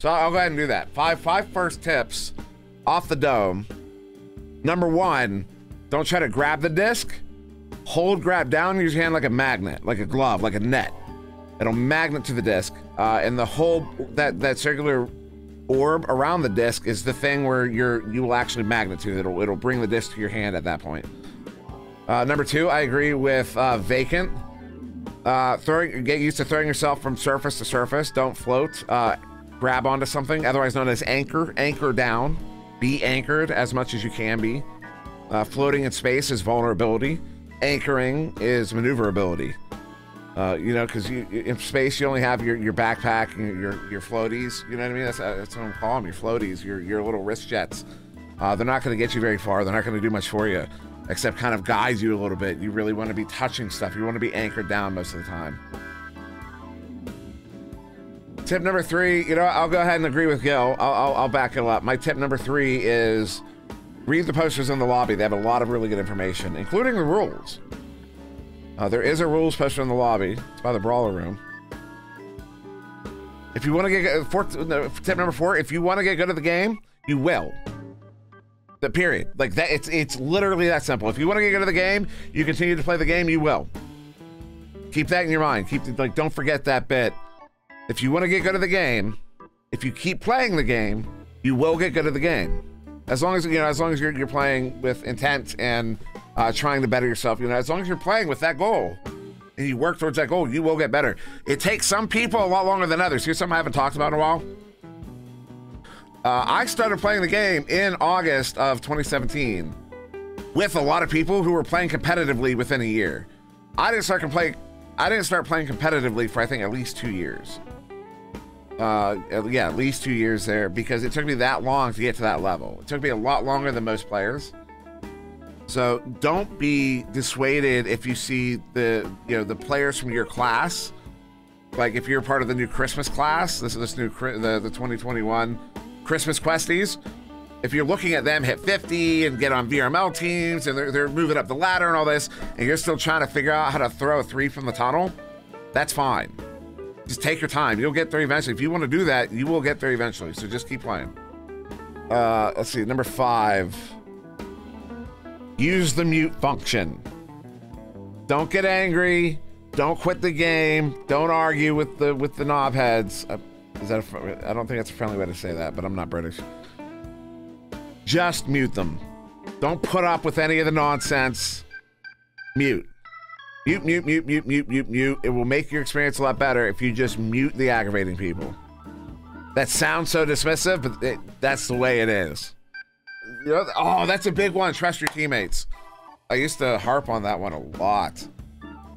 So I'll go ahead and do that. Five first tips off the dome. Number one, don't try to grab the disc. Grab down, use your hand like a magnet, like a glove, like a net. It'll magnet to the disc. And the whole, that circular orb around the disc is the thing where you will actually magnet to. It'll bring the disc to your hand at that point. Number two, I agree with vacant. Get used to throwing yourself from surface to surface. Don't float. Grab onto something, otherwise known as anchor. Anchor down. Be anchored as much as you can be. Floating in space is vulnerability. Anchoring is maneuverability. You know, because in space you only have your backpack and your floaties. You know what I mean? That's what I'm calling them. Your floaties, your little wrist jets. They're not going to get you very far. They're not going to do much for you, except kind of guide you a little bit. You really want to be touching stuff. You want to be anchored down most of the time. Tip number three, you know, I'll go ahead and agree with Gil. I'll back it up. My tip number three is read the posters in the lobby. They have a lot of really good information, including the rules. There is a rules poster in the lobby. It's by the brawler room. If you want to get tip number four, if you want to get good at the game, you will. The period. Like that, it's literally that simple. If you want to get good at the game, you continue to play the game, you will. Keep that in your mind. Don't forget that bit. If you want to get good at the game, if you keep playing the game, you will get good at the game. As long as you're playing with intent and trying to better yourself, you know, as long as you're playing with that goal and you work towards that goal, you will get better. It takes some people a lot longer than others. Here's something I haven't talked about in a while. I started playing the game in August of 2017 with a lot of people who were playing competitively within a year. I didn't start playing competitively for I think at least 2 years. Yeah, at least 2 years there, because it took me that long to get to that level. It took me a lot longer than most players. So don't be dissuaded if you see the players from your class. Like if you're part of the new Christmas class, the 2021 Christmas questies. If you're looking at them hit 50 and get on VRML teams and they're moving up the ladder and all this, and you're still trying to figure out how to throw a 3 from the tunnel, that's fine. Just take your time. You'll get there eventually. If you want to do that, you will get there eventually. So just keep playing. Let's see. Number 5. Use the mute function. Don't get angry. Don't quit the game. Don't argue with the knobheads. I don't think that's a friendly way to say that, but I'm not British. Just mute them. Don't put up with any of the nonsense. Mute. Mute. It will make your experience a lot better if you just mute the aggravating people. That sounds so dismissive, but that's the way it is. You know, oh, that's a big one. Trust your teammates. I used to harp on that one a lot.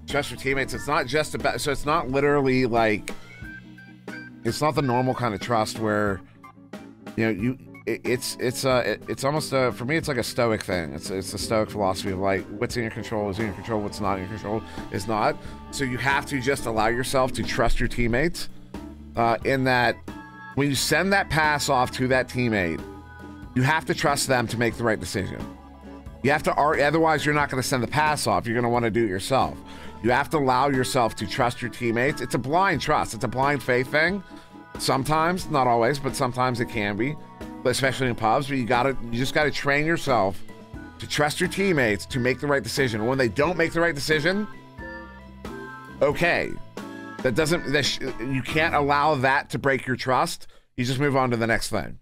Trust your teammates. It's not just about, so it's not literally like, it's not the normal kind of trust where, you know, it's almost for me, it's like a stoic thing. It's a stoic philosophy of like, what's in your control is in your control, what's not in your control is not. So you have to just allow yourself to trust your teammates, in that when you send that pass off to that teammate, you have to trust them to make the right decision. You have to, otherwise you're not going to send the pass off. You're going to want to do it yourself. You have to allow yourself to trust your teammates. It's a blind trust. It's a blind faith thing. Sometimes, not always, but sometimes it can be, but especially in pubs. But you just gotta train yourself to trust your teammates to make the right decision. When they don't make the right decision, okay, you can't allow that to break your trust. You just move on to the next thing.